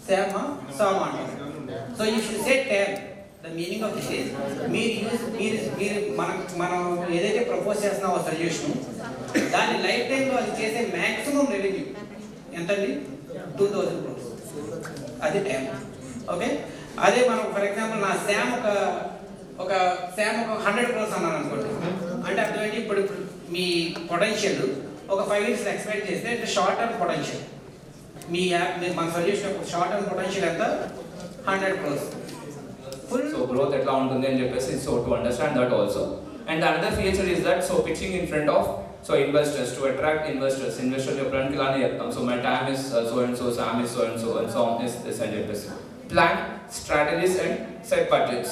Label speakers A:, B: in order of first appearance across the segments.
A: SAM, SAM అంటాం. So you should say TAM. The meaning of this is మీరు మనం ఏదైతే ప్రపోజ్ చేస్తున్నామో సొల్యూషన్ దాని లైఫ్ టైంలో అది చేసే మ్యాక్సిమం రెవెన్యూ ఎంతండి? 2000 crores. అది ట్యామ్. ఓకే, అదే మనం ఫర్ ఎగ్జాంపుల్ నా శామ్ ఒక 100 crores అన్నాను అనుకోండి, అంటే అర్థం ఏంటి? ఇప్పుడు మీ పొటెన్షియల్ ఒక 5 years ఎక్స్పెక్ట్ చేస్తే అంటే షార్ట్ టర్మ్ పొటెన్షియల్ మీ యాప్ మన సొల్యూషన్ షార్ట్ టర్మ్ పొటెన్షియల్ ఎంత? 100 crores.
B: So growth etla untundi ani cheppesi, so to understand that also. And another feature is that, so pitching in front of investors, to attract investors eppurani ilane cheptam. So my TAM is so and so, SAM is so and so on is this ani cheppesi. Plan strategies and set budgets.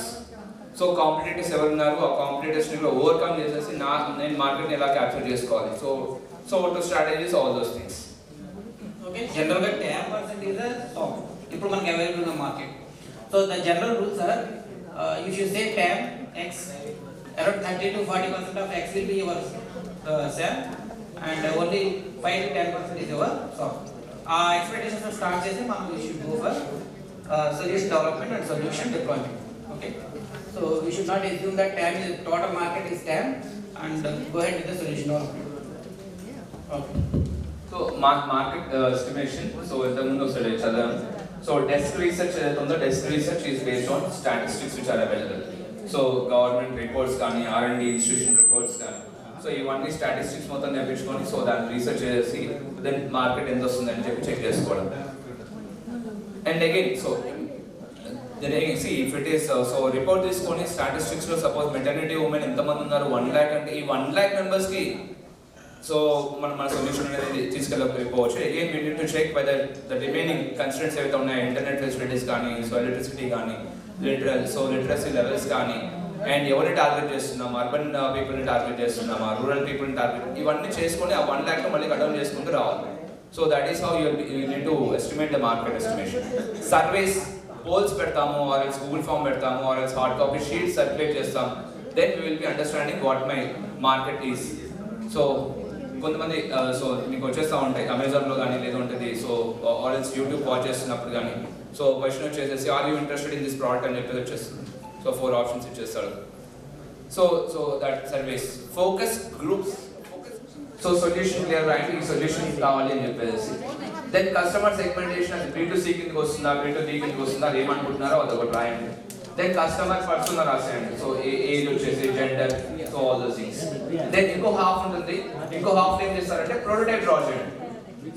B: So competitors evaru unnaru, aa competitors ni overcome chesesi నేను market ని ఎలా capture చేసుకోవాలి. So to strategies, all those things.
A: Okay, general గా 10% is a stock ఇప్పుడు మనకి available ఉన్న market. So the general rules are you should say TAM X, around 30 to 40% of X will be your SAM and only 5 to 10% is your stock. Expectations start chesi మనం we should go for solution development and solution deployment. Okay, so we should not assume that TAM is total market is TAM and go ahead with the solution development. Okay,
B: so market estimation, so ఇంతకు ముందు ఒకసారి చదవండి. So desk research is based on statistics which are available. So government reports కానీ R&D institution reports కానీ, so ఇవన్నీ statistics మొత్తం తెప్పించుకొని so దాన్ని రీసెర్చ్ చేసి దెన్ మార్కెట్ ఎంత వస్తుందని చెప్పి చెక్ చేసుకోవడం. And again see if it is so report తీసుకొని స్టాటిస్టిక్స్ లో సపోజ్ మెటర్నిటీ ఉమెన్ ఎంతమంది ఉన్నారు 1 lakh అంటే ఈ 1 lakh members కి సో మన సొల్యూషన్ అనేది తీసుకెళ్ళకపోవచ్చు. Again we need to check whether the remaining constraints ఏవైతే ఉన్నాయో, ఇంటర్నెట్ ఫెసిలిటీస్ కానీ, సో ఎలక్ట్రిసిటీ కానీ, లిటరసీ లెవెల్స్ కానీ, అండ్ ఎవరిని టార్గెట్ చేస్తున్నామా, అర్బన్ పీపుల్ని టార్గెట్ చేస్తున్నామా, రూరల్ పీపుల్ని టార్గెట్, ఇవన్నీ చేసుకొని ఆ 1 lakh మళ్ళీ కట్ డౌన్ చేసుకుంటూ రావాలి. So that is how you need to estimate the market estimation. Surveys, polls పెడతాము, ఆర్ ఎల్స్ గూగుల్ ఫామ్ పెడతాము, or else hard copy sheets circulate చేస్తాం. Then we will be understanding what my market is. So కొంతమంది so మీకు వచ్చేస్తూ ఉంటాయి అమెజాన్లో కానీ లేదంటుంది, సో ఆల్రెడీ యూట్యూబ్ వాచ్ చేస్తున్నప్పుడు కానీ, సో క్వశ్చన్ వచ్చేసేసి are you interested in this product అని చెప్పేసి వచ్చేస్తుంది. సో 4 ఆప్షన్స్ ఇచ్చేస్తాడు. So that service focus groups, so solution clear రాయండి, ఈ సొల్యూషన్ కావాలి అని చెప్పేసి. దెన్ కస్టమర్ సెగ్మెంటేషన్, అది B2C కిందకి వస్తుందా, B2B కిందకి వస్తుందా, అది ఏమనుకుంటున్నారో అదొకటి రాయండి. దెన్ కస్టమర్ పర్సన్ రాసేయండి, సో ఏజ్ వచ్చేసి, gender, so all those things. Then ఇంకో హాఫ్ ఉంటుంది, ఇంకో హాఫ్ ఏం చేస్తారంటే ప్రోటోటైప్ డ్రా చేయండి.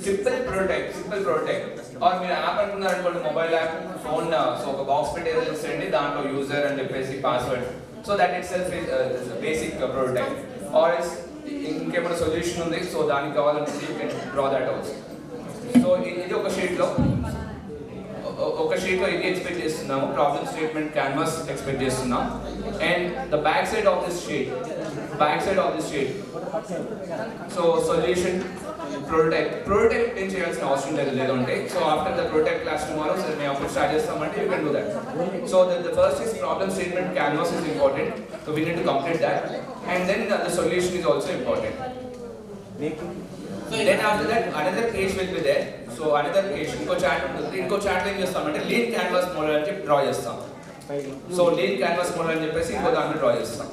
B: సింపుల్ ప్రోటోటైప్ ఆర్ మీరు యాప్ అనుకున్నారనుకోండి, మొబైల్ యాప్, ఫోన్, సో ఒక బాక్స్ పెట్టేసేయండి, దాంట్లో యూజర్ అని చెప్పేసి password, so that it self basic prototype. Or else ఇంకేమైనా సొల్యూషన్ ఉంది, సో దానికి కావాలంటే you can draw that also. So ఇది ఒక షీట్లో ఇది ఎక్స్పెక్ట్ చేస్తున్నాము, ప్రాబ్లమ్ స్టేట్మెంట్ క్యాన్వాస్ ఎక్స్పెక్ట్ చేస్తున్నాం. And the back side of this sheet so solution prototype ఏం చేయాల్సిన అవసరం లేదంటే, so after the prototype class tomorrow so మేము అప్పుడు స్టార్ట్ చేస్తామంటే you can do that. So the first is problem statement canvas is important, so we need to complete that. And then the solution is also important. Then after that another page will be there. So another page, ఇంకో chat ఉంటుంది, ఇంకో చాట్లో ఏం చేస్తామంటే lean canvas model అని చెప్పి draw చేస్తాం. So lean canvas model అని చెప్పేసి ఇంకో దాంట్లో డ్రా చేస్తాం.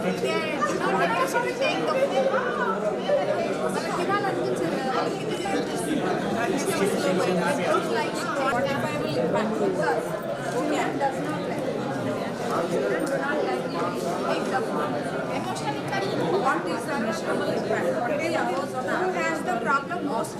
C: What is the measurable impact? Who has the problem most?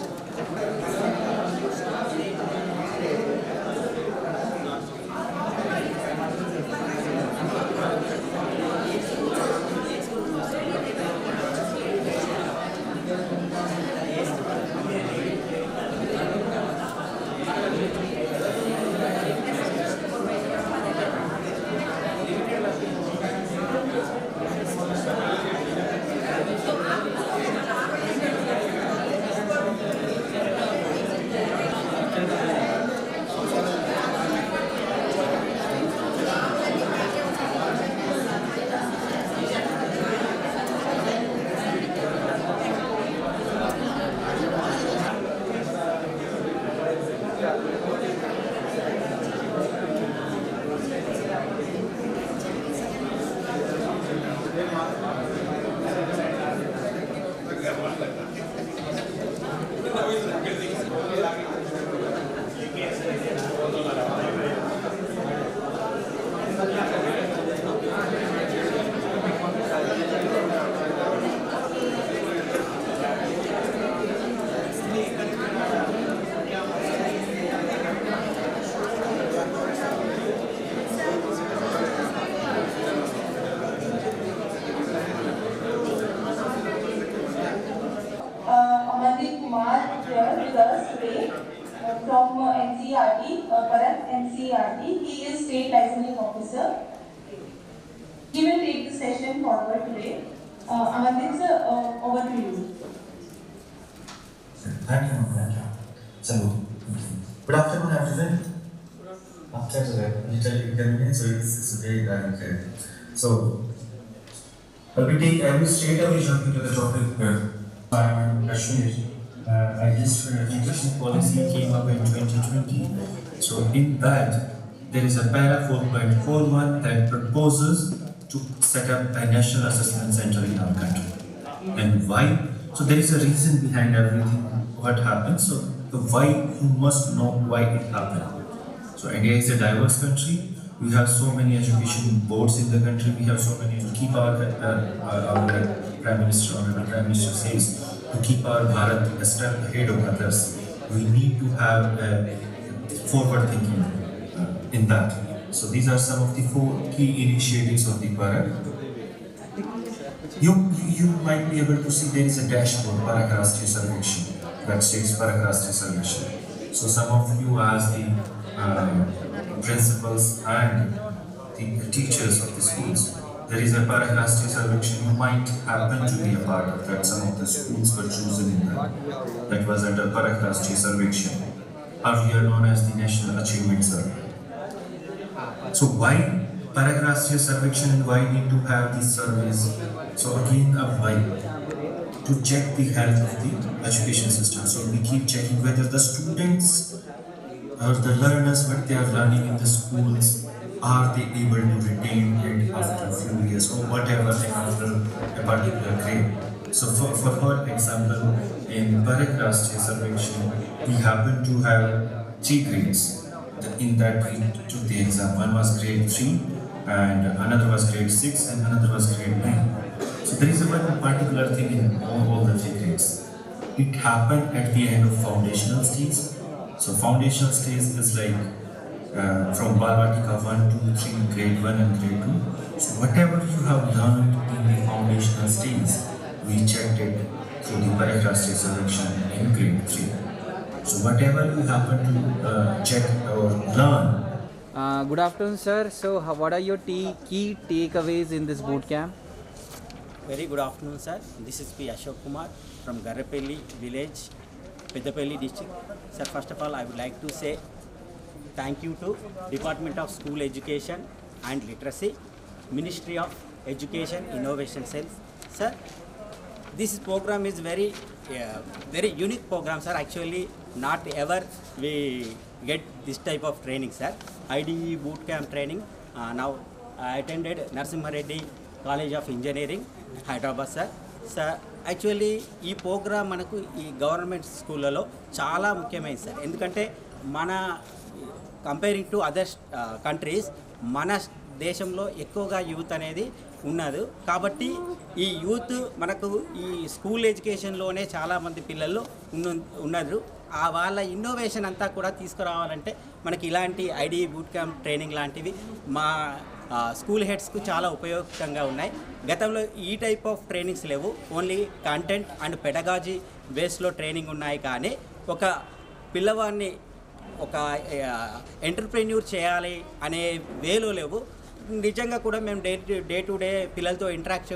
D: From NCRT, Bharat NCRT. He is State Licensing Officer. He will take the session forward today. Amandeep sir, over to you.
E: Thank you. So, good afternoon, everyone. After a little inconvenience, so it's very direct. So, I will take every straight away jumping to the topic. I'm Ashwin. I just education policy came up in 2020. So in that, there is a para 4.41 that proposes to set up a national assessment center in our country. And why? So there is a reason behind everything what happens. So the why, you must know why it happened. So India is a diverse country. We have so many education boards in the country. We have so many to keep our Prime Minister, Honorable Prime Minister says, to keep our Bharat a step ahead of others, we need to have forward thinking in that. So these are some of the 4 key initiatives of the Bharat. You might be able to see there is a dashboard, Paragrashtri Sarvekshan, that states Paragrashtri Sarvekshan. So some of you as the principals and the teachers of the schools, there is a Paragrashtri Sarvekshan. You might happen to be a part of that. Some of the schools were chosen in that. That was under Paragrashtri Sarvekshan, or we are known as the National Achievement Survey. So why Paragrashtri Sarvekshan and why need to have these surveys? So again, a why? To check the health of the education system. So we keep checking whether the students or the learners, what they are learning in the schools, are they able to retain it after a few years or whatever after a particular grade. So for example, in Paragrashtri Sarvekshan, we happen to have 3 grades. In that we took the exam. One was grade 3 and another was grade 6 and another was grade 9. So there is a one particular thing in all the 3 grades. It happened at the end of foundational stage. So foundational stage is like from Balvatika 1, 2, 3, grade 1 and grade 2. So whatever you have learned in the foundational stage, we checked it through the Paragrashtri Sarvekshan in grade 3. So whatever you happen to check or learn.
F: Good afternoon, sir. So what are your key takeaways in this bootcamp?
G: Very good afternoon, sir. This is P. Ashok Kumar from Garrapelli village, Peddapelli district. Sir, first of all, I would like to say thank you to Department of School Education and Literacy, Ministry of Education Innovation Cells. Sir, this program is very unique program, sir. Actually, not ever we get this type of training, sir. IDE bootcamp training. Now I attended Narsimha Reddy college of engineering Hyderabad sir. Sir actually ఈ programme మనకు ఈ government స్కూళ్ళలో చాలా ముఖ్యమైనది sir. ఎందుకంటే మన comparing to other countries మన దేశంలో ఎక్కువగా యూత్ అనేది ఉన్నది. కాబట్టి ఈ యూత్ మనకు ఈ స్కూల్ ఎడ్యుకేషన్లోనే చాలామంది పిల్లలు ఉన్నారు. ఆ వాళ్ళ ఇన్నోవేషన్ అంతా కూడా తీసుకురావాలంటే మనకి ఇలాంటి IDE బూట్ క్యాంప్ ట్రైనింగ్ లాంటివి మా స్కూల్ హెడ్స్కు చాలా ఉపయోగకరంగా ఉన్నాయి. గతంలో ఈ టైప్ ఆఫ్ ట్రైనింగ్స్ లేవు. ఓన్లీ కంటెంట్ అండ్ పెడగాజీ బేస్లో ట్రైనింగ్ ఉన్నాయి. కానీ ఒక పిల్లవాడిని ఒక ఎంటర్ప్రెన్యూర్ చేయాలి అనే వేలో లేవు. నిజంగా కూడా మేము డే టు డే పిల్లలతో ఇంటరాక్ట్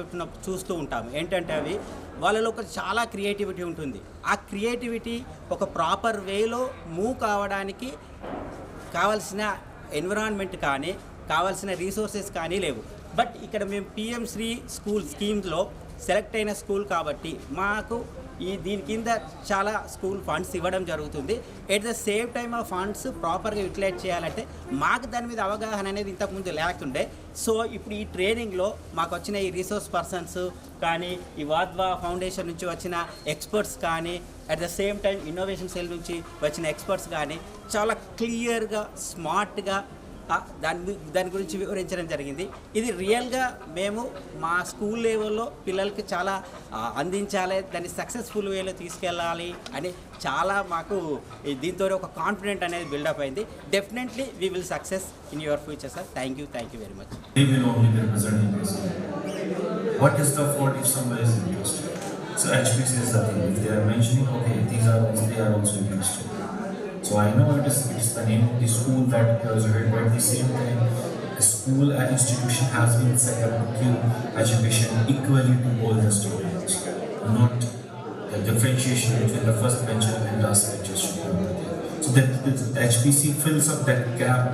G: చూస్తూ ఉంటాము. ఏంటంటే అవి వాళ్ళలో ఒక చాలా క్రియేటివిటీ ఉంటుంది. ఆ క్రియేటివిటీ ఒక ప్రాపర్ వేలో మూవ్ కావడానికి కావాల్సిన ఎన్విరాన్మెంట్ కానీ కావాల్సిన రీసోర్సెస్ కానీ లేవు. బట్ ఇక్కడ మేము PM శ్రీ స్కూల్ స్కీమ్స్లో సెలెక్ట్ అయిన స్కూల్ కాబట్టి మాకు దీని కింద చాలా స్కూల్ ఫండ్స్ ఇవ్వడం జరుగుతుంది. ఎట్ ద సేమ్ టైమ్ ఆ ఫండ్స్ ప్రాపర్గా యూటిలైజ్ చేయాలంటే మాకు దాని మీద అవగాహన అనేది ఇంతకుముందు లేకుండే. సో ఇప్పుడు ఈ ట్రైనింగ్లో మాకు వచ్చిన ఈ రిసోర్స్ పర్సన్స్ కానీ ఈ వాద్వా ఫౌండేషన్ నుంచి వచ్చిన ఎక్స్పర్ట్స్ కానీ at the same time innovation cell నుంచి వచ్చిన ఎక్స్పర్ట్స్ కానీ చాలా క్లియర్గా స్మార్ట్గా దాని గురించి వివరించడం జరిగింది. ఇది రియల్గా మేము మా స్కూల్ లెవెల్లో పిల్లలకి చాలా అందించాలి, దాన్ని సక్సెస్ఫుల్ వేలో తీసుకెళ్ళాలి అని చాలా మాకు దీంతో ఒక కాన్ఫిడెంట్ అనేది బిల్డప్ అయింది. Definitely we will success in your future sir. Thank you very much.
E: What is the fault if somebody is interested? So HPC is the thing. If they are mentioning, okay, they are also interested. So I know it is the name of the school that occurs, right? But at the same time, the school and institution has been set up to give education equally to all the students, not the differentiation between the first bencher and last bencher student. So that the HPC fills up that gap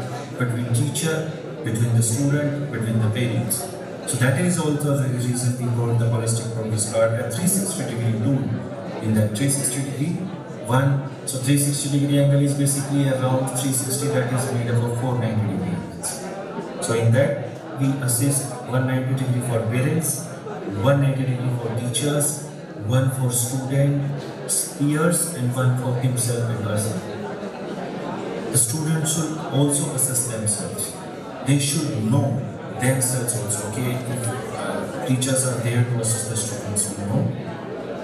E: between teacher, between the student, between the parents. So that is also the reason we got the holistic progress card, a 360-degree tool. In that 360-degree, so 360-degree angle is basically around 360 that is made up of 490-degree angles. So in that, we assist 190-degree for parents, 190-degree for teachers, one for students, peers, and one for himself and herself. The students should also assess themselves. They should know themselves also. Okay, teachers are there to assist the students. No,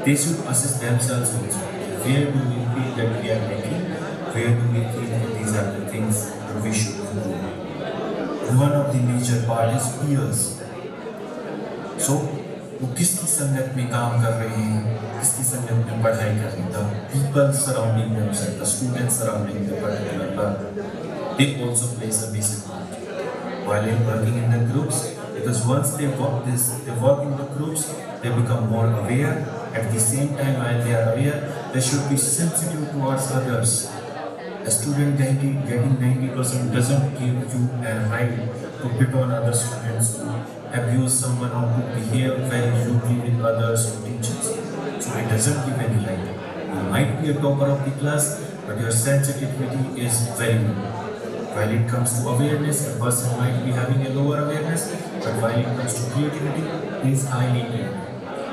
E: they should assess themselves also. Where do we feel that we are making? Where do we feel that these are the things that we should improve? And one of the major part is peers. So, वो किसकी संगत में काम कर रहे हैं, किसकी संगत में पढ़ाई कर रहे हैं, the people surrounding themselves, the students surrounding the particular learner, they also plays a basic part. While working in the groups, because once they work in the groups, they become more aware. At the same time, while they are aware, they should be sensitive towards others. A student getting 90% doesn't give you a right to put on other students, to abuse someone, or to behave very rudely with others or teachers. So it doesn't give any right. You might be a topper of the class, but your sensitivity is very low. While it comes to awareness, a person might be having a lower awareness, but while it comes to creativity, he is highly creative.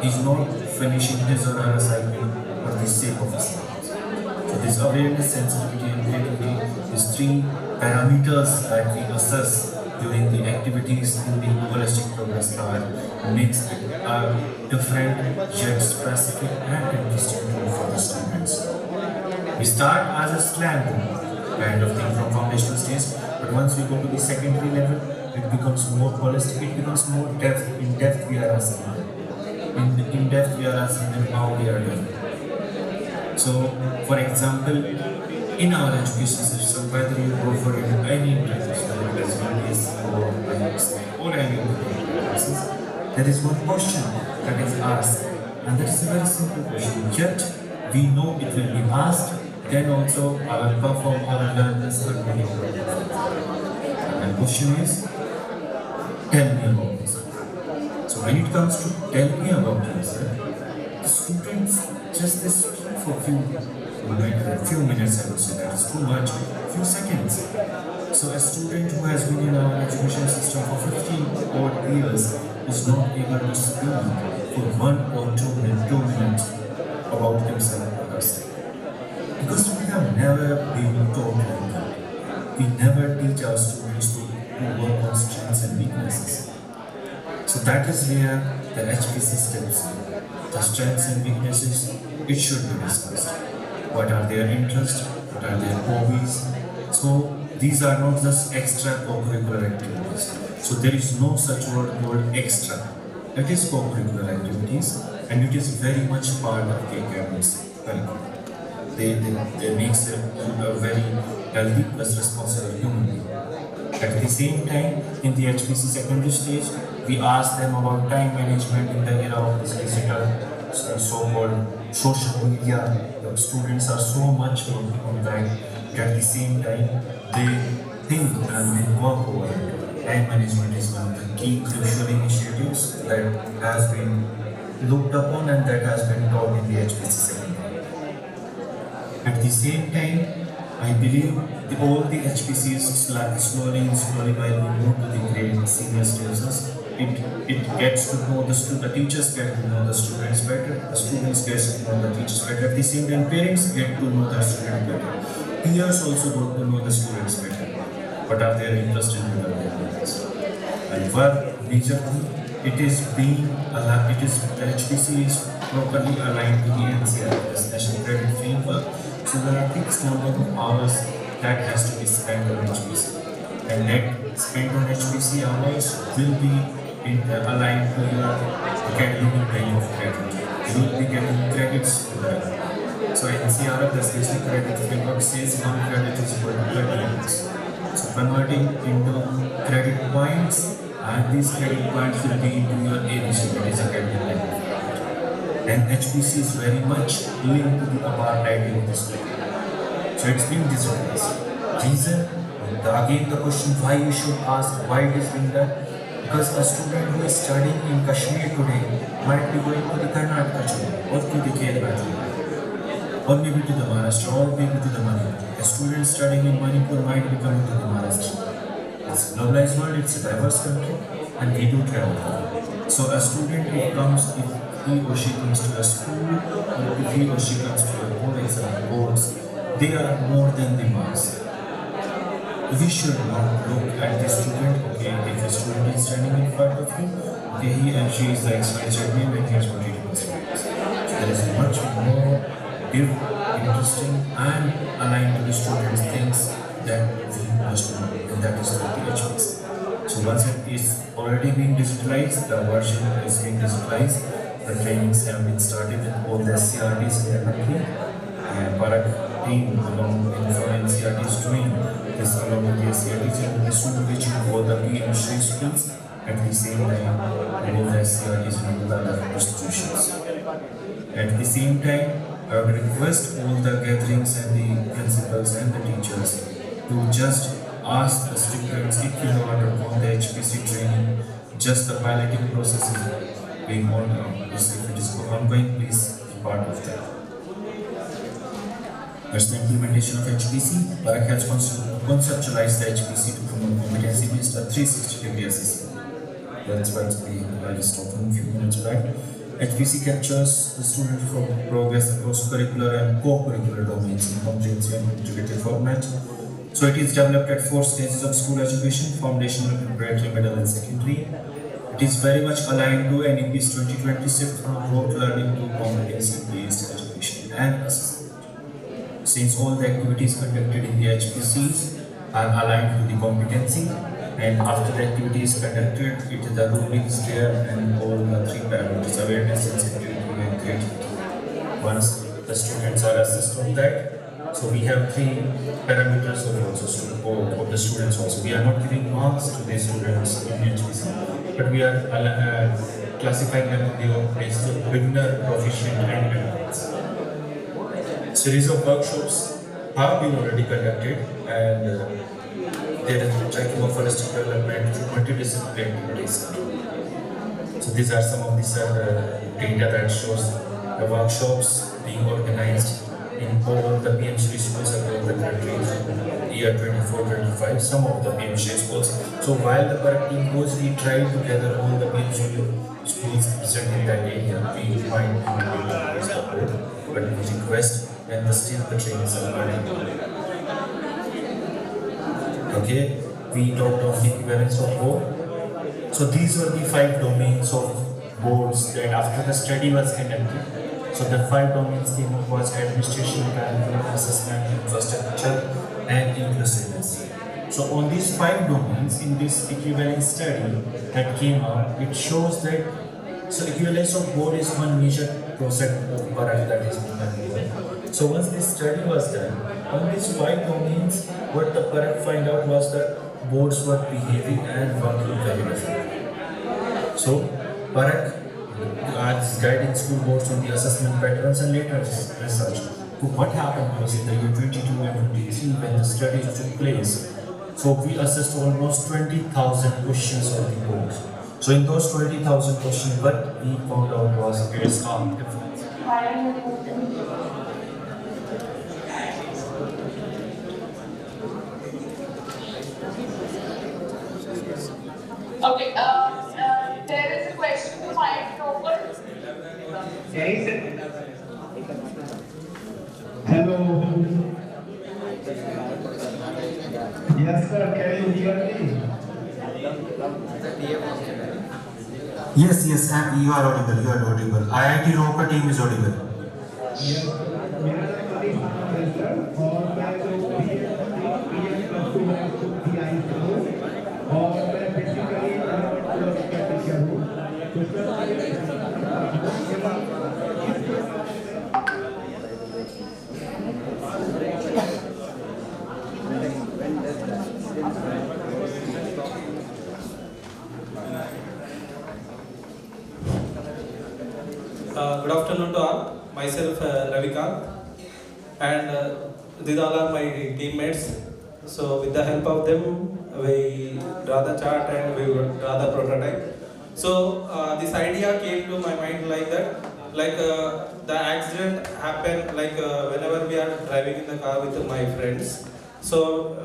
E: He is not finishing his or her assignment for the sake of assignment. So this awareness, sensitivity, and creativity is 3 parameters that we assess during the activities in the holistic progress card, makes it a different yet specific and interesting tool for the students. We start as a slam kind of thing from foundational stage, but once we go to the secondary level, it becomes more holistic, it becomes more depth. In depth we are asking them. In depth we are asking them how they are doing. So, for example, in our education system, whether you go for any classes, whether it is UPSC or IELTS or any of the classes, there is one question that is asked, and that is a very simple question. Yet we know it will be asked, then also our learners are very important. And the question is, tell me about this. So when it comes to tell me about yourself, the students just they speak for few minutes, I would say that is too much, few seconds. So a student who has been in our education system for 15 odd years is not able to speak for 1 or 2 minutes about himself or herself. Because we have never been taught like that. We never teach our students to work on strengths and weaknesses. So that is where the HPC steps in. The strengths and weaknesses, it should be discussed. What are their interests? What are their hobbies? So these are not just extra co-curricular activities. So there is no such word called extra. It is co-curricular activities and it is very much part of the academics curriculum. They makes a very healthy plus responsible human being. At the same time, in the HPC secondary stage, we ask them about time management in the era of this digital, so-called social media. The students are so much on that. At the same time, they think and they work over it. Time management is one of the key crucial initiatives that has been looked upon and that has been taught in the HPC secondary. At the same time, I believe all the HPCs slowly while we move to the grade senior stages, it gets to know the teachers get to know the students better, the students get to know the teachers better. At the same time, parents get to know the students better. Peers also get to know the students better. What are their interests in the areas? And one major thing, the HPC is properly aligned to the NCR, the National Credit Framework. So there are fixed number of hours that has to be spent on HPC. And that spent on HPC hours will be aligned to your academic value of credit. You will be getting credits for that. So NCR, the National Credit Framework says 1 credit is equal to 30 units. So converting into credit points, and these credit points will be into your ABC, that is academic value. And HPC is very much linked to the apartheid in this country. So it's been digitalized. Reason, again the question why you should ask why it is being done. Because a student who is studying in Kashmir today might be going to the Karnataka today, or to the Kerala today, or maybe to the Maharashtra, or maybe to the Manipur. A student studying in Manipur might be coming to the Maharashtra. It's a globalized world, it's a diverse country, and we do travel. So a student who comes, if he or she comes to a school, or if he or she comes to a board exam, boards, they are more than the mass. We should not look at the student, okay, if a student is standing in front of you, okay, he and she is the XYZ name and here's what he does. There is much more deep, interesting and aligned to the students' things that we must know, and that is the HPC. So once it is already being digitalized, the version is being digitalized, the trainings have been started with all the CRDs in the country, and Bharat team along with the NCRTs doing this along with the SCRTs and the student which both the PMC schools at the same time all the SCRTs and all the other institutions. At the same time, I would request all the gatherings and the principals and the teachers to just ask the students if you have undergone the HPC training, just the piloting process is being on, if it is ongoing, please be part of that. As the implementation of HPC, Bharat has conceptualized the HPC to promote competency-based 360-degree assessment. That's what I just talked in a few minutes back. HPC captures the student progress across curricular and co-curricular domains in comprehensive and integrated format. So it is developed at 4 stages of school education: foundational, preparatory, middle, and secondary. It is very much aligned to NEP's 2020 shift from rote learning to competency-based education and assessment. Since all the activities conducted in the HPCs are aligned to the competency, and after the activity is conducted, the ruling is there and all the 3 parameters: awareness, sensitivity, and creativity. Once the students are assessed on that, so we have 3 parameters of the students also. We are not giving marks to the students in HPC, but we are classifying them on the basis of beginner, proficient, and advanced. Series of workshops have been already conducted, and there is tracking of holistic development through multidisciplinary activities. So these are some of the data that shows the workshops being organized in all the PMC schools across the country in year 24-25, some of the PMC schools. So while the Parak team goes, we try to gather all the PMC schools present in that area. We find people support, but we request and still the trainings are running. Okay, we talked of the equivalence of board. So these were the 5 domains of boards that after the study was conducted. So the 5 domains came up was administration, curriculum, assessment, infrastructure, and inclusiveness. So on these 5 domains in this equivalence study that came up, it shows that so equivalence of board is one major process of Parak that is being done. So once this study was done, on these 5 domains, what the Parak find out was that boards were behaving and working very well. So Parak is guiding school boards on the assessment patterns and later research. So what happened was in the year 22 and 23 when the studies took place, so we assessed almost 20,000 questions on the boards. So in those 20,000 questions, what we found out was it is difference.
D: Okay, there is a question to my over.
H: Hello. Yes, sir. Can you hear me?
E: Yes, you are audible. IIT Roper team is audible.
H: Yes. मेरा नाम अरिश है sir और मैं जो PM हूँ और मैं basically का टीचर हूँ। तो
I: Good afternoon to all. Myself Ravikant and these all are my teammates. So with the help of them, we draw the chart and we draw the prototype. So this idea came to my mind like that, like the accident happened like whenever we are driving in the car with my friends. So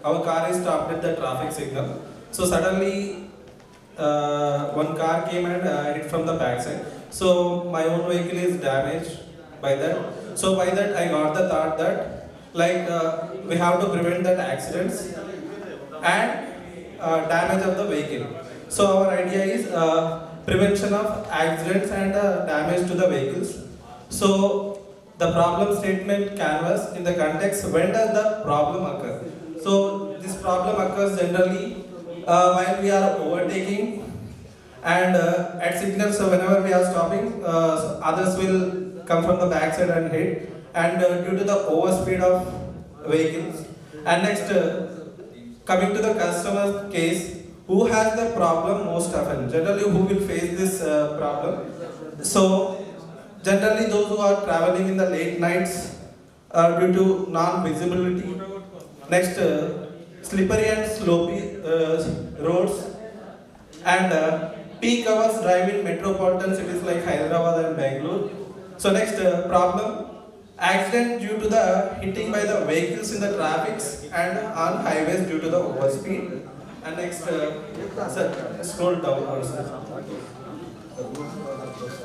I: our car is stopped at the traffic signal. So suddenly one car came and hit from the backside. So my own vehicle is damaged by that. So by that I got the thought that like we have to prevent that accidents and damage of the vehicle. So our idea is prevention of accidents and damage to the vehicles. So the problem statement canvas in the context, when does the problem occur? So this problem occurs generally while we are overtaking and at signals, so whenever we are stopping, others will come from the backside and hit, and due to the overspeed of vehicles. And next, coming to the customer case, who has the problem most often? Generally, who will face this problem? So, generally those who are traveling in the late nights due to non-visibility. Next, slippery and slopey roads, and peak hours drive in metropolitan cities like Hyderabad and Bangalore. So next problem, accident due to the hitting by the vehicles in the traffics and on highways due to the overspeed. And next, scroll down also.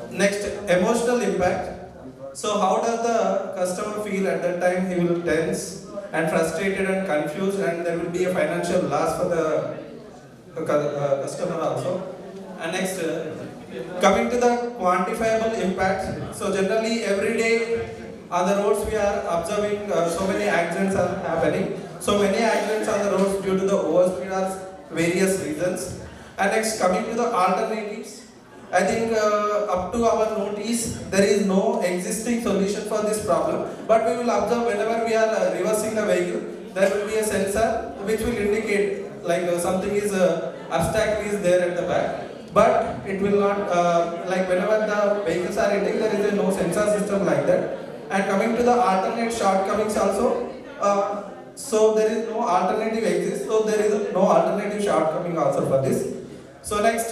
I: Next, emotional impact. So how does the customer feel at that time? He will tense and frustrated and confused, and there will be a financial loss for the customer also. And next, coming to the quantifiable impact. So generally every day on the roads we are observing so many accidents are happening. So many accidents on the roads due to the overspeed are various reasons. And next, coming to the alternatives. I think up to our notice there is no existing solution for this problem. But we will observe whenever we are reversing the vehicle, there will be a sensor which will indicate like something is obstacle is there at the back. But it will not, like whenever the vehicles are hitting, there is no sensor system like that. And coming to the alternate shortcomings also, so there is no alternative exists, so there is no alternative shortcoming also for this. So next,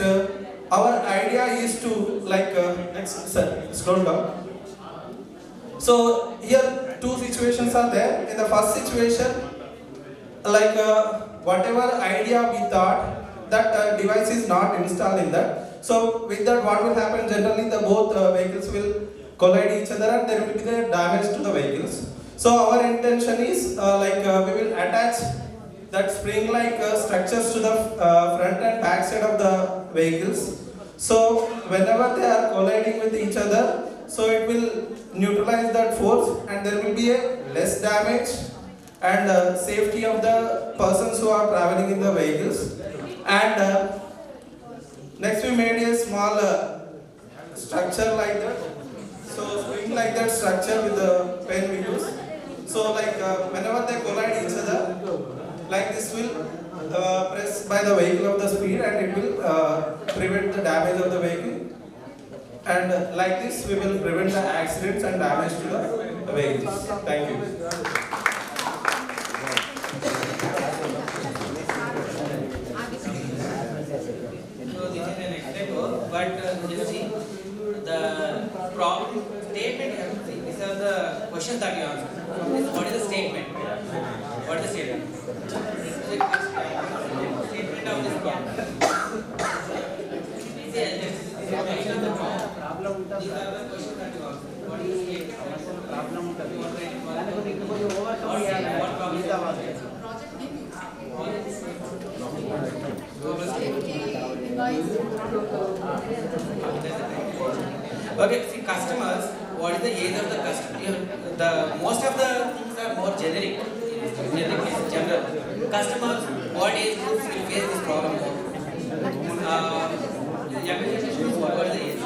I: our idea is to like, next, sir, scroll down. So here two situations are there. In the first situation, like whatever idea we thought, that device is not installed in that. So with that, what will happen generally, the both vehicles will collide each other and there will be the damage to the vehicles. So our intention is we will attach that spring-like structures to the front and back side of the vehicles. So whenever they are colliding with each other, so it will neutralize that force and there will be a less damage and safety of the persons who are traveling in the vehicles. And next we made a small structure like that. So spring like that structure with the pen we use. So whenever they collide each other, like this will press by the vehicle of the speed and it will prevent the damage of the vehicle. And like this we will prevent the accidents and damage to the vehicles. Thank you.
A: But you see, the problem statement, these are the questions that you answer. What is the statement? What is the statement? Statement of this problem. These are the questions that you answer. What is the statement? Problem. What problem? Okay, see customers, what is the age of the customer? The most of the things are more generic. General. Customers, what age groups will face this problem more? What is the age?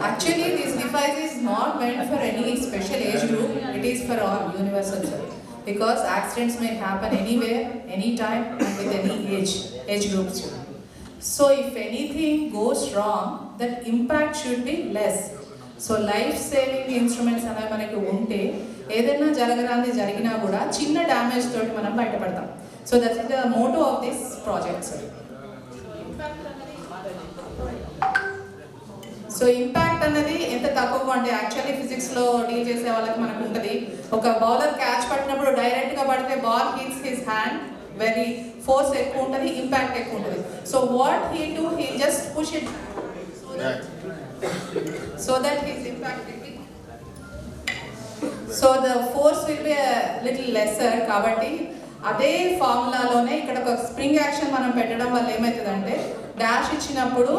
J: Actually, this device is not meant for any special age group. It is for all universal, sir. Because accidents may happen anywhere, anytime, and with any age groups. So if anything goes wrong, that impact should be less. So life-saving instruments అనేవి మనకి ఉంటే ఏదైనా జరిగినా కూడా చిన్న damage తోటి మనం బయటపడతాం. So that is the motto of this project, sir. So impact అనేది ఎంత తక్కువగా అంటే యాక్చువల్లీ ఫిజిక్స్లో డీల్ చేసే వాళ్ళకి మనకు ఉంటుంది. ఒక బౌలర్ క్యాచ్ పట్టినప్పుడు డైరెక్ట్గా పడితే ball hits his hand, very force ఎక్కువ ఉంటుంది, ఇంపాక్ట్ ఎక్కువ ఉంటుంది. So what he do, he just push it so that his impact so the force will be little lesser. కాబట్టి అదే ఫార్ములాలోనే ఇక్కడ ఒక స్ప్రింగ్ యాక్షన్ మనం పెట్టడం వల్ల ఏమవుతుందంటే డాష్ ఇచ్చినప్పుడు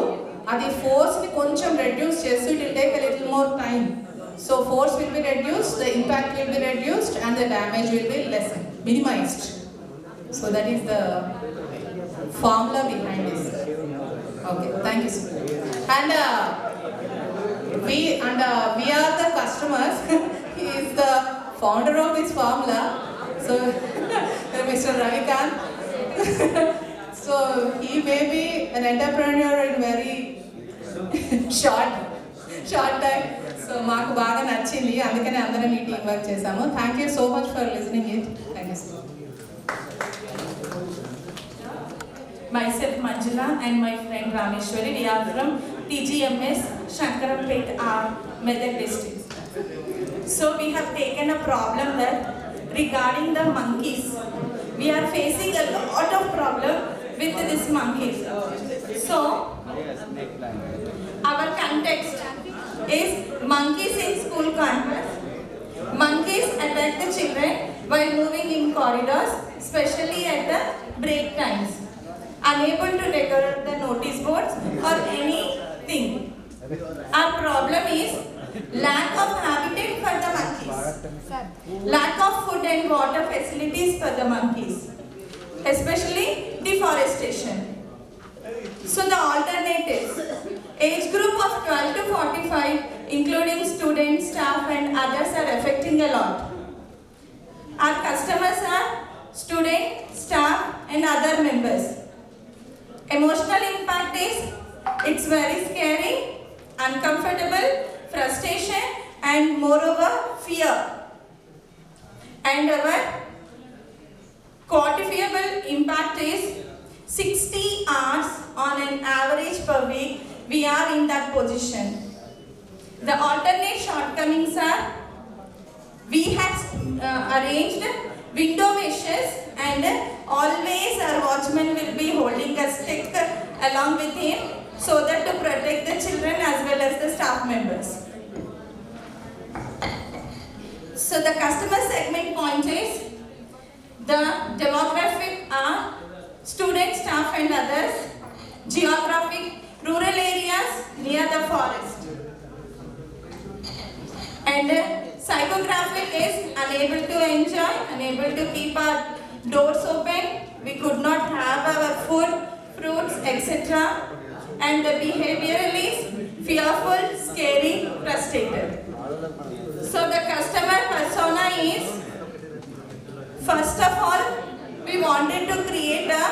J: అది ఫోర్స్ని కొంచెం రెడ్యూస్ చేస్తూ it will take a little more time. So force will be reduced, the impact will be reduced and the damage will be lesson, minimised. So that is the formula behind this. Okay, thank you sir. And we are the customers. He is the founder of this formula. So Mr. Ravikant. So he may be an entrepreneur in very short time. So maaku baga nachindi, andukane andaram ee team work chesamu. Thank you so much for listening it. Thank you so much.
K: Myself Manjula and my friend Rameshwari, we are from TGMS Shankarampet, Medak district. So we have taken a problem that regarding the monkeys, we are facing a lot of problem with these monkeys. So our context is monkeys in school campus. Monkeys attack the children while moving in corridors, especially at the break times, unable to decorate the notice boards or anything. Our problem is lack of habitat for the monkeys, lack of food and water facilities for the monkeys, especially deforestation. So the alternatives, age group of 12 to 45, including students, staff and others are affecting a lot. Our customers are students, staff and other members. Emotional impact is, it's very scary, uncomfortable, frustration and moreover fear. And our quantifiable impact is 60 hours on an average per week, we are in that position. The alternate shortcomings are, we have arranged window meshes and always our watchman will be holding a stick along with him so that to protect the children as well as the staff members. So the customer segment point is, the demographic are students, staff and others, geographic, rural areas near the forest. And psychographic is unable to enjoy, unable to keep our doors open, we could not have our food, fruits, etc. And the behavioral is fearful, scary, frustrated. So the customer persona is, first of all, we wanted to create a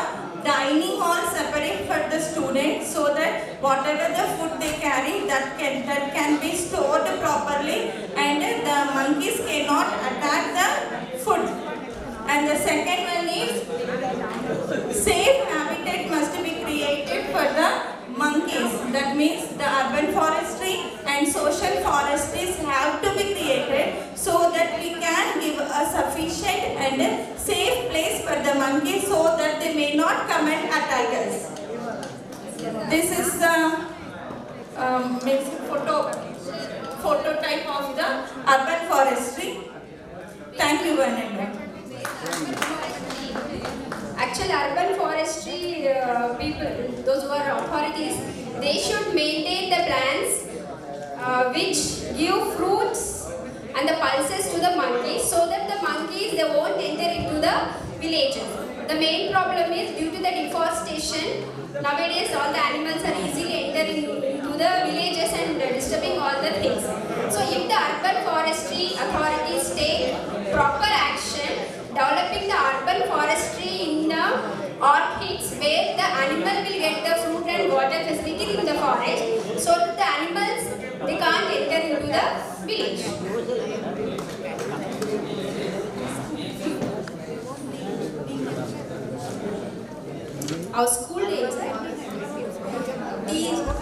K: dining hall separate for the students so that whatever the food they carry that can be stored properly and the monkeys cannot attack the food. And the second one is, safe habitat must be created for the monkeys. That means the urban forestry and social forestries have to be created so that we can give a sufficient and safe place for the monkeys so that they may not come and attack us. This is the phototype of the urban forestry. Thank you, Vanessa.
L: Actually, urban forestry people, those who are authorities, they should maintain the plants which give fruits and the pulses to the monkeys so that the monkeys, they won't enter into the villages. The main problem is due to the deforestation. Nowadays, all the animals are easily entering into the villages and disturbing all the things. So, if the urban forestry authorities take proper action, developing the urban forestry in the orchids where the animal will get the fruit and water facility in the forest, so that the animals, they can't enter into the village. Our school names,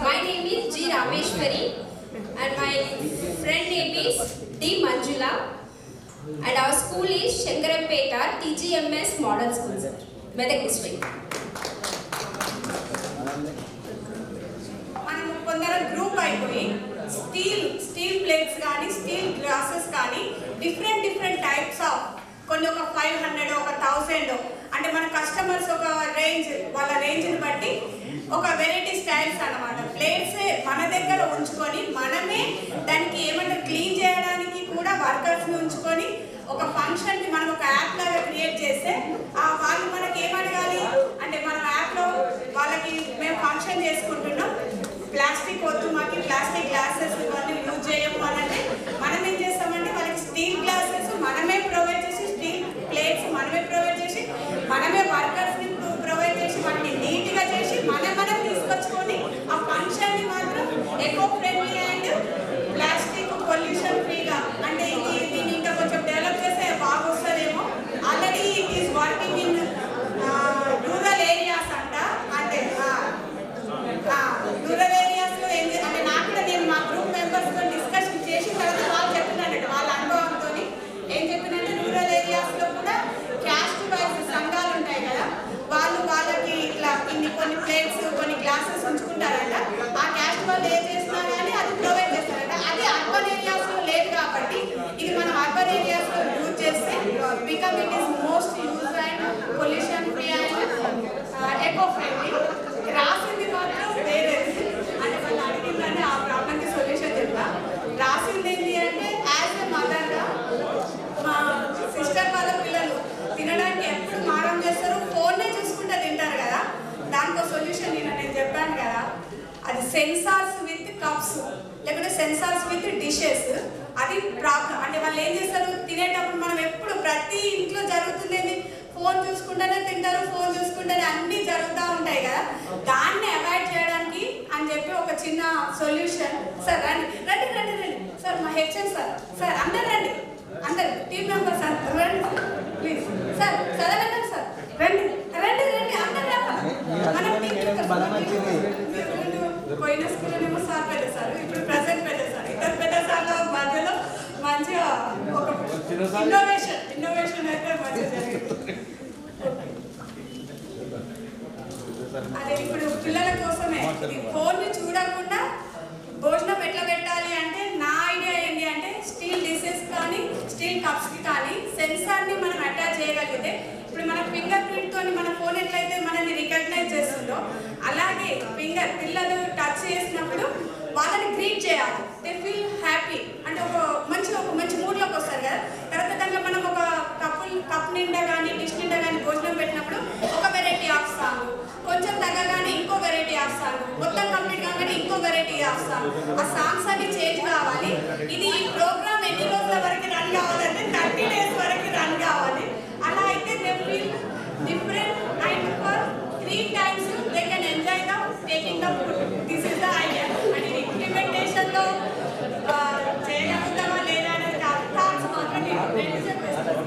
L: my name is G. Rameshwari and my friend name is D. Manjula. And our school is Shankarapeta TGMS Model School, sir, Medak district.
C: మనం కొందరు group అయిపోయి steel plates కానీ steel glasses కానీ different types of కొన్ని ఒక 500 ఒక 1000 అంటే మన కస్టమర్స్ ఒక రేంజ్ వాళ్ళ రేంజ్ని బట్టి ఒక వెరైటీ స్టైల్స్ అన్నమాట. ప్లేట్స్ మన దగ్గర ఉంచుకొని మనమే దానికి ఏమంటే క్లీన్ చేయడానికి కూడా వర్కర్స్ని ఉంచుకొని ఒక ఫంక్షన్కి మనం ఒక యాప్ లాగా క్రియేట్ చేస్తే వాళ్ళు మనకి ఏమడగాలి అంటే మనం యాప్లో వాళ్ళకి మేము ఫంక్షన్ చేసుకుంటున్నాం, ప్లాస్టిక్ వద్దు, మాకు ప్లాస్టిక్ గ్లాసెస్ ఇవన్నీ యూజ్ చేయము అని అంటే మనం ఏం చేస్తామంటే వాళ్ళకి స్టీల్ గ్లాసెస్ మనమే ప్రొవైడ్ చేసి, స్టీల్ ప్లేట్స్ మనమే ప్రొవైడ్ చేసి, మనమే వర్కర్స్ని ప్రొవైడ్ చేసి వాటిని నీట్గా చేసి మనం తీసుకొచ్చుకొని ఆ ఫంక్షన్ని మాత్రం eco friendly and plastic pollution ఫ్రీగా అంటే దీన్ని ఇంకా కొంచెం డెవలప్ చేస్తే బాగా వస్తుందేమో. Already it is working in rural areas అంట. అంటే రూరల్ ఏరియాస్లో అంటే నాకు కూడా నేను మా గ్రూప్ మెంబర్స్తో డిస్కషన్ చేసిన తర్వాత వాళ్ళు చెప్తున్నారంట వాళ్ళ అనుభవంతో ఏం చెప్పినంటే రూరల్ ఏరియాస్లో కూడా క్యాస్ట్ వైజ్ సంఘాలు ఉంటాయి కదా, వాళ్ళకి ఇట్లా కొన్ని ప్లేట్స్ కొన్ని గ్లాసెస్ ఉంచుకుంటారంట. ఆ క్యాస్ట్ వాళ్ళు ఏం చేస్తున్నా కానీ అది ప్రొవైడ్ చేస్తారంట. అది అర్బన్ ఏరియాస్లో లేదు కాబట్టి ఇది మనం అర్బన్ ఏరియాస్లో యూజ్ చేస్తే become it is most use and pollution free and eco friendly. రాసింది మాత్రం వేరే అంటే వాళ్ళు అడిగిందంటే ఆ ప్రాబ్లంకి సొల్యూషన్ చెప్తా. రాసింది ఏంటి అంటే యాజ్ ఎ మదర్గా మా సిస్టర్ వాళ్ళ పిల్లలు తినడానికి ఎప్పుడు మారం చేస్తారు, ఫోన్నే చూసుకుంటే తింటారు కదా. దానికో సొల్యూషన్ నేను చెప్పాను కదా, అది సెన్సార్స్ విత్ కప్స్ లేకపోతే సెన్సార్స్ విత్ డిషెస్. అది ప్రాబ్లం. అంటే వాళ్ళు ఏం చేస్తారు, తినేటప్పుడు మనం ఎప్పుడు ప్రతి ఇంట్లో జరుగుతుంది ఫోన్ చూసుకుంటేనే తింటారు, ఫోన్ చూసుకుంటేనే అన్నీ జరుగుతూ ఉంటాయి కదా. దాన్ని అవాయిడ్ చేయడానికి అని చెప్పి ఒక చిన్న సొల్యూషన్. సార్ రండి రండి రండి రండి సార్, మా హెచ్ఎం సార్ అందరు రండి, అందరు టీమ్ మెంబర్స్ రండి ప్లీజ్ సార్, చదవండి సార్, రండి రండి రండి అందరు ఇన్నోవేషన్ అయితే మంచిగా జరిగింది. అదే ఇప్పుడు పిల్లల కోసమే ఫోన్ని చూడకుండా భోజనం ఎట్లా పెట్టాలి అంటే నా ఐడియా ఏంటి అంటే స్టీల్ డిషెస్ కానీ స్టీల్ కప్స్కి కానీ సెన్సార్ని మనం అటాచ్ చేయగలిగితే ఇప్పుడు మన ఫింగర్ ప్రింట్ తోని మన ఫోన్ ఎట్లయితే మనల్ని రికగ్నైజ్ చేస్తుందో అలాగే పిల్లలు టచ్ చేసినప్పుడు వాళ్ళని గ్రీట్ చేయాలి. దే ఫీల్ హ్యాపీ అంటే ఒక మంచి మూడ్లోకి వస్తారు కదా. తర్వాత దాంట్లో మనం ఒక కప్ నిండా కానీ డిష్ నిండా కానీ భోజనం పెట్టినప్పుడు ఒక వెరైటీ ఆఫ్ సాంగ్, కొంచెం తగ్గగానే ఇంకో వెరైటీ ఆఫ్ సాంగ్, మొత్తం కంప్లీట్ కాగానే ఇంకో వెరైటీ ఆఫ్ సాంగ్. ఆ సాంగ్స్ అన్ని చేంజ్ కావాలి. ఇది ఈ ప్రోగ్రామ్ ఎన్ని రోజుల వరకు రన్ కావాలంటే 30 days వరకు రన్ కావాలి. అలా అయితే they feel different and for 3 times they can enjoy the taking the food. This is the idea. And ఇది ఇంప్లిమెంటేషన్లో చేయగలుగుతామా లేదా అనేది కాదు, థాట్స్ మాత్రం నేను చెప్పేస్తాను.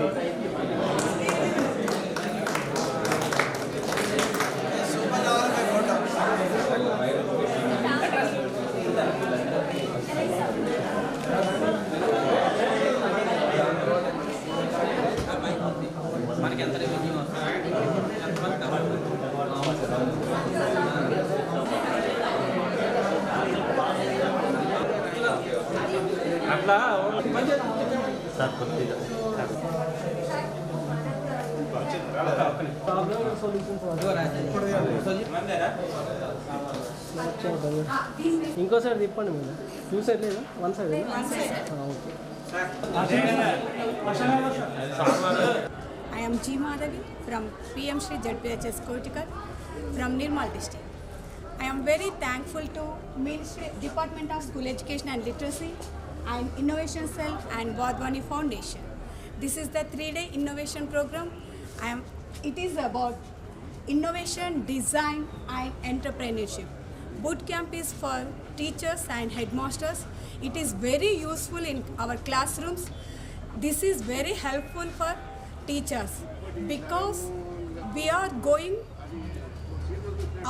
I: అట్లా
M: ఇంకోసారి తిప్పండి మీరు 2 సైడ్ లేదా 1 side okay.
C: I am G. Madhavi from PM Shri ZPHS Kotikar from Nirmal district. I am very thankful to Ministry Department of School Education and Literacy and Innovation Cell and Vadwani Foundation. This is the 3-day innovation program. It is about innovation, design and entrepreneurship. Bootcamp is for teachers and headmasters. It is very useful in our classrooms. This is very helpful for teachers because we are going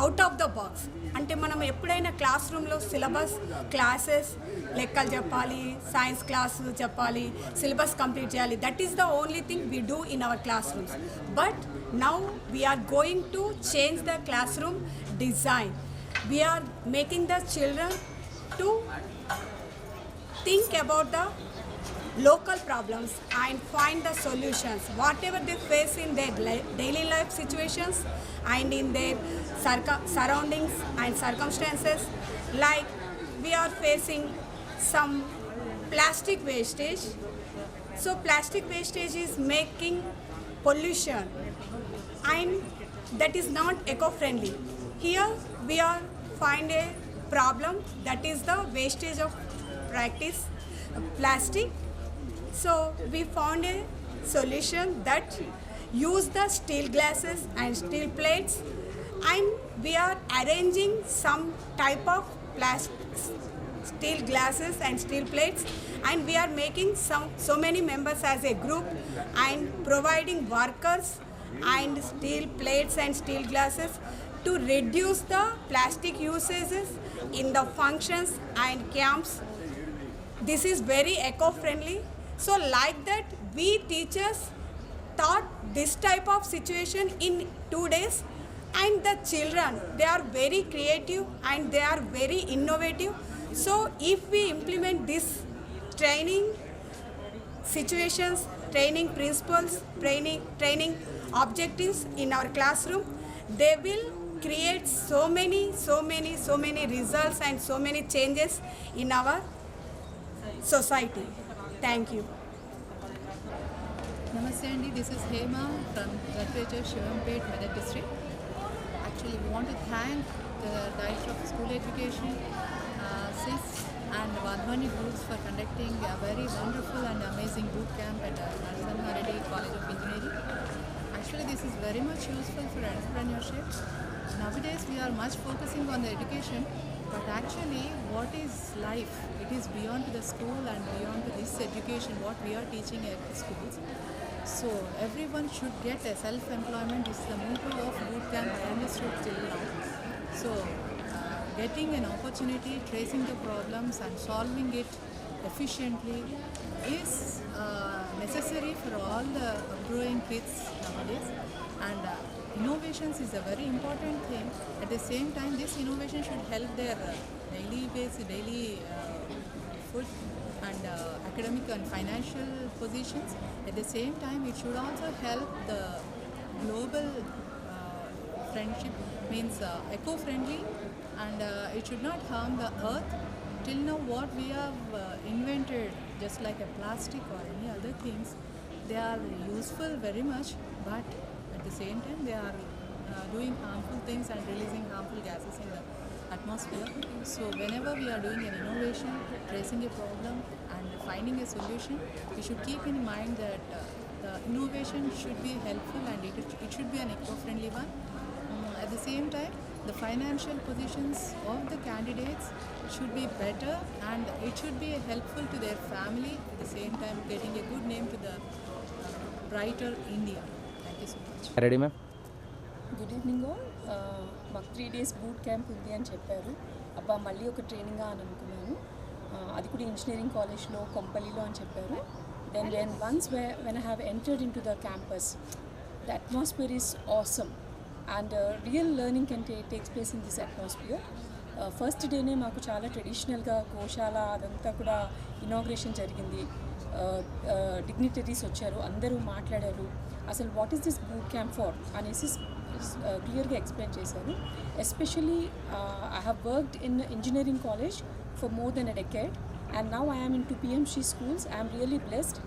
C: out of the box. అంటే మనం ఎప్పుడైనా class రూమ్లో syllabus classes లెక్కలు చెప్పాలి, science class చెప్పాలి, syllabus complete చేయాలి. That is the only thing we do in our classrooms. But now we're going to change the classroom design. We're making the children to think about the local problems and find the solutions whatever they face in their daily life situations and in their surroundings and circumstances. Like we are facing some plastic wastage, so plastic wastage is making pollution and that is not eco-friendly. Here we are find a problem, that is the wastage of plastic. So we found a solution that use the steel glasses and steel plates, and we are arranging some type of steel glasses and steel plates, and we are making so many members as a group and providing workers and steel plates and steel glasses to reduce the plastic usages in the functions and camps. This is very eco-friendly. So like that, we teachers thought this type of situation in 2 days, and the children, they are very creative and they are very innovative. So if we implement this training situations, training principles, training objectives in our classroom, they will create so many results and so many changes in our society. Thank you.
N: Namaste Andy, this is Hema from ZPHS Shivampet, Medak district. Actually, we want to thank the Director of School Education, SIS and Vadwani Groups for conducting a very wonderful and amazing boot camp at NRCM College of Engineering. Actually, this is very much useful for entrepreneurship. Nowadays, we are much focusing on the education, but actually, what is life? It is beyond the school and beyond this education, what we are teaching at the schools. So, everyone should get a self-employment. This is the motto of Bootcamp, I understood till now. So, getting an opportunity, tracing the problems and solving it efficiently is necessary for all the growing kids nowadays. And innovations is a very important thing. At the same time, this innovation should help their daily food and academic and financial positions. At the same time, it should also help the global friendship, means eco-friendly, and it should not harm the earth. Till now what we have invented, just like a plastic or any other things, they are useful very much, but at the same time they are doing harmful things and releasing harmful gases in the atmosphere. So whenever we are doing an innovation, tracing a problem and finding a solution, we should keep in mind that the innovation should be helpful and it should be an eco-friendly one. At the same time, the financial positions of the candidates should be better and it should be helpful to their family, at the same time getting a good name to the brighter India. Thank you so much.
F: Ready, ma'am?
O: Good evening all. మాకు 3 days boot camp ఉంది అని చెప్పారు. అబ్బా మళ్ళీ ఒక ట్రైనింగా అని అనుకున్నాను. అది కూడా ఇంజనీరింగ్ కాలేజ్లో కొంపల్లిలో అని చెప్పారు. Then when I have entered into the campus, the atmosphere is awesome and real learning can takes place in this atmosphere. First డేనే మాకు చాలా ట్రెడిషనల్గా గోశాల అదంతా కూడా ఇనాగ్రేషన్ జరిగింది. డిగ్నిటరీస్ వచ్చారు, అందరూ మాట్లాడారు. అసలు what is this boot camp for అనేసి క్లియర్గా ఎక్స్ప్లెయిన్ చేశారు. Especially I have worked in engineering college for more than a decade and now I am in to PMC schools. I'm really blessed.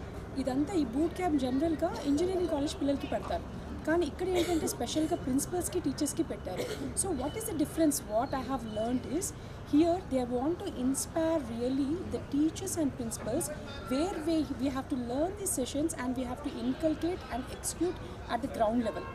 O: ఇదంతా ఈ boot camp జనరల్గా engineering college పిల్లలకి పెడతారు, కానీ ఇక్కడ ఏంటంటే స్పెషల్గా ప్రిన్సిపల్స్కి టీచర్స్కి పెట్టారు. So what is the difference? What I have learned is here they want to inspire really the teachers and principals where we have to learn these sessions and we have to inculcate and execute at the ground level.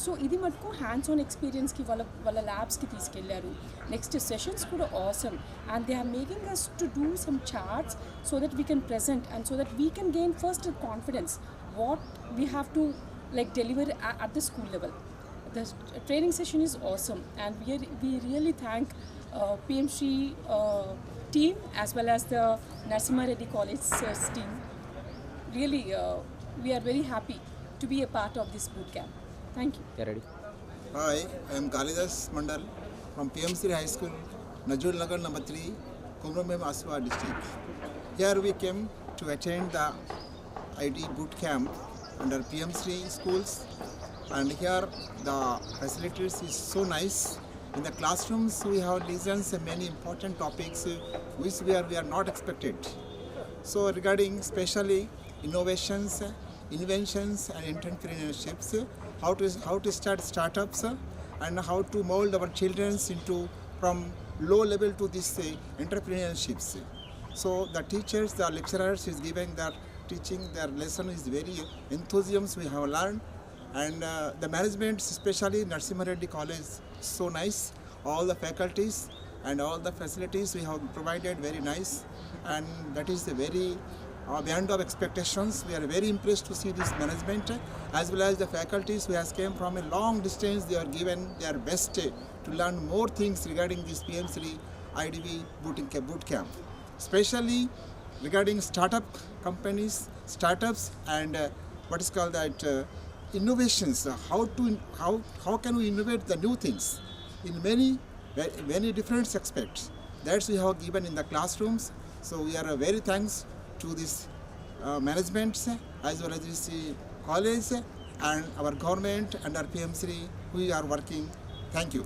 O: So ఇది మటుకు hands on ఎక్స్పీరియన్స్కి వాళ్ళ ల్యాబ్స్కి తీసుకెళ్లారు. Next sessions కూడా awesome and they are making us to do some charts so that we can present and so that we can gain first confidence what we have to like deliver at the school level. The training session is awesome and we really thank PMC team as well as the Narasimha Reddy College team. Really we are very happy to be a part of this boot camp. Thank you.
F: Yeah, ready.
P: Hi, I am Kalidas Mandal from PMC High School, Najul Nagar number 3, Kumramem Aswa district. Here we came to attend the IDE boot camp under PMC schools, and here the facilities is so nice. In the classrooms we have listened many important topics which we are not expected. So regarding especially innovations, inventions and entrepreneurships, how to start startups and how to mold our children into from low level to this entrepreneurships. So the teachers, the lecturers is giving their teaching, their lesson is very enthusiasm we have learned, and the management, especially Narasimha Reddy College, so nice. All the faculties and all the facilities we have provided very nice, and that is the very beyond of expectations. We are very impressed to see this management as well as the faculties who has came from a long distance. They are given their best to learn more things regarding this PMC IDB boot camp, especially regarding startup companies, startups, and what is called that innovations. How can we innovate the new things in many different aspects? That's we have given in the classrooms. So we are very thanks to this management as well as this college and our government and our PMC. We are working. Thank you.